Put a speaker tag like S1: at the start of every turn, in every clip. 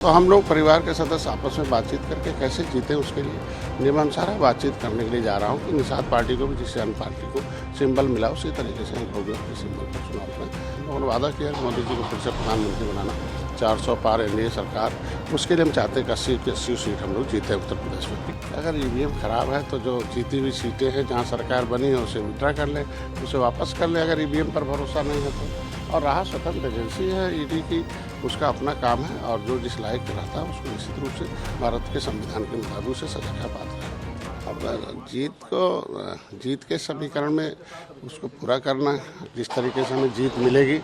S1: तो हम लोग परिवार के सदस्य आपस में बातचीत करके कैसे जीते उसके लिए नियमानुसार बातचीत करने के लिए जा रहा हूँ कि निषाद पार्टी को भी जिससे अन्य पार्टी को सिंबल मिला उसी तरीके से हम लोग अपने सिंबल पर चुनाव में हम लोगों ने वादा किया कि मोदी जी को फिर से प्रधानमंत्री बनाना 400 पार एनडीए सरकार उसके लिए हम चाहते हैं कि 80 सीट हम लोग जीते उत्तर प्रदेश में। अगर ईवीएम खराब है तो जो जीती हुई सीटें हैं जहाँ सरकार बनी है उसे विड्रा कर लें, उसे वापस कर लें अगर ईवीएम पर भरोसा नहीं है तो। और रहा स्वतंत्र एजेंसी है ईडी की, उसका अपना काम है और जो जिस लायक रहता है उसको निश्चित रूप से भारत के संविधान के मुताबिक उसे सजा का पात्र है। अब जीत के समीकरण में उसको पूरा करना, जिस तरीके से हमें जीत मिलेगी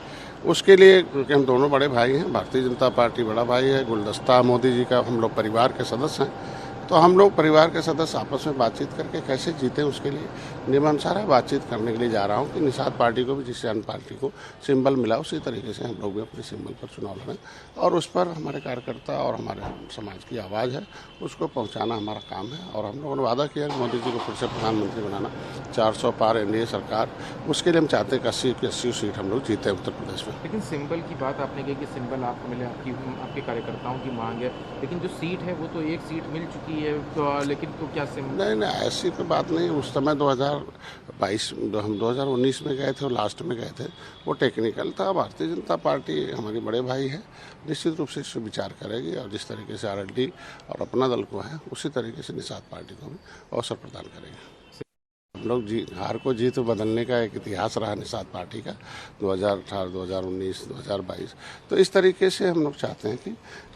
S1: उसके लिए, क्योंकि हम दोनों बड़े भाई हैं, भारतीय जनता पार्टी बड़ा भाई है, गुलदस्ता मोदी जी का हम लोग परिवार के सदस्य हैं, तो हम लोग परिवार के सदस्य आपस में बातचीत करके कैसे जीते उसके लिए नियमानुसार बातचीत करने के लिए जा रहा हूँ कि निषाद पार्टी को भी जिससे अन्य पार्टी को सिंबल मिला उसी तरीके से हम लोग भी अपने सिंबल पर चुनाव लड़ें और उस पर हमारे कार्यकर्ता और हमारे समाज की आवाज़ है उसको पहुँचाना हमारा काम है। और हम लोगों ने वादा किया कि मोदी जी को फिर से प्रधानमंत्री बनाना 400 पार एनडीए सरकार उसके लिए हम चाहते हैं कि 80 सीट हम लोग जीते उत्तर प्रदेश में।
S2: लेकिन सिंबल की बात आपने की कि सिंबल आपको मिले, आपके कार्यकर्ताओं की मांग है, लेकिन जो सीट है वो तो एक सीट मिल चुकी है तो, लेकिन तो क्या सिंबल?
S1: नहीं ऐसी कोई बात नहीं। उस समय 2022 हम 2019 में गए थे और लास्ट में गए थे, वो टेक्निकल था। भारतीय जनता पार्टी हमारे बड़े भाई है, निश्चित रूप से इस पर विचार करेगी और जिस तरीके से आरएलडी और अपना दल को है उसी तरीके से निषाद पार्टी को भी अवसर प्रदान करेगी। हम लोग हार को जीत बदलने का एक इतिहास रहा निषाद पार्टी का 2018, 2019, 2022। तो इस तरीके से हम लोग चाहते हैं कि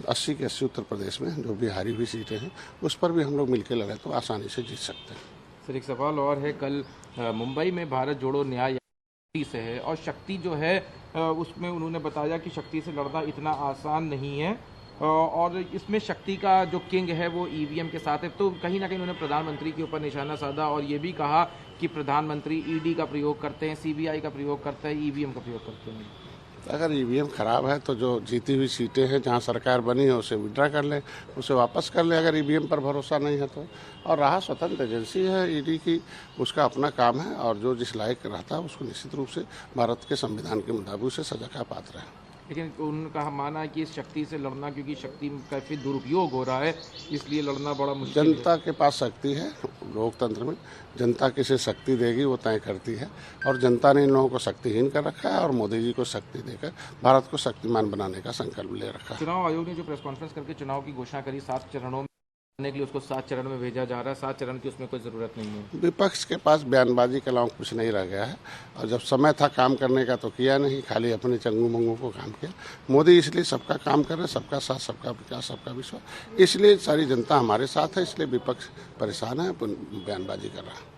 S1: 80 के 80 उत्तर प्रदेश में जो भी हारी हुई सीटें हैं उस पर भी हम लोग मिलकर लड़े तो आसानी से जीत सकते हैं।
S2: सर एक सवाल और है, कल मुंबई में भारत जोड़ो न्याय से है और शक्ति जो है उसमें उन्होंने बताया कि शक्ति से लड़ना इतना आसान नहीं है और इसमें शक्ति का जो किंग है वो ईवीएम के साथ है। तो कहीं ना कहीं उन्होंने प्रधानमंत्री के ऊपर निशाना साधा और ये भी कहा कि प्रधानमंत्री ईडी का प्रयोग करते हैं, सीबीआई का प्रयोग करता है, ईवीएम का प्रयोग करते हैं।
S1: अगर ईवीएम खराब है तो जो जीती हुई सीटें हैं जहां सरकार बनी है उसे विड्रा कर लें, उसे वापस कर लें अगर ईवीएम पर भरोसा नहीं है तो। और रहा स्वतंत्र एजेंसी है ईडी की, उसका अपना काम है और जो जिस लायक रहता है उसको निश्चित रूप से भारत के संविधान के मुताबिक उसे सजा का पात्र है।
S2: लेकिन उनका मानना है कि इस शक्ति से लड़ना, क्योंकि शक्ति का फिर दुरुपयोग हो रहा है, इसलिए लड़ना बड़ा मुश्किल है।
S1: जनता के पास शक्ति है, लोकतंत्र में जनता किसे शक्ति देगी वो तय करती है और जनता ने इन लोगों को शक्तिहीन कर रखा है और मोदी जी को शक्ति देकर भारत को शक्तिमान बनाने का संकल्प ले रखा है।
S2: चुनाव आयोग ने जो प्रेस कॉन्फ्रेंस करके चुनाव की घोषणा करी 7 चरणों के लिए, उसको 7 चरण में भेजा जा रहा है। 7 चरण की उसमें कोई ज़रूरत नहीं है।
S1: विपक्ष के पास बयानबाजी के अलावा कुछ नहीं रह गया है और जब समय था काम करने का तो किया नहीं, खाली अपने चंगू मंगू को काम किया। मोदी इसलिए सबका काम कर रहे हैं, सबका साथ, सबका विकास, सबका विश्वास, इसलिए सारी जनता हमारे साथ है, इसलिए विपक्ष परेशान है, बयानबाजी कर रहा है।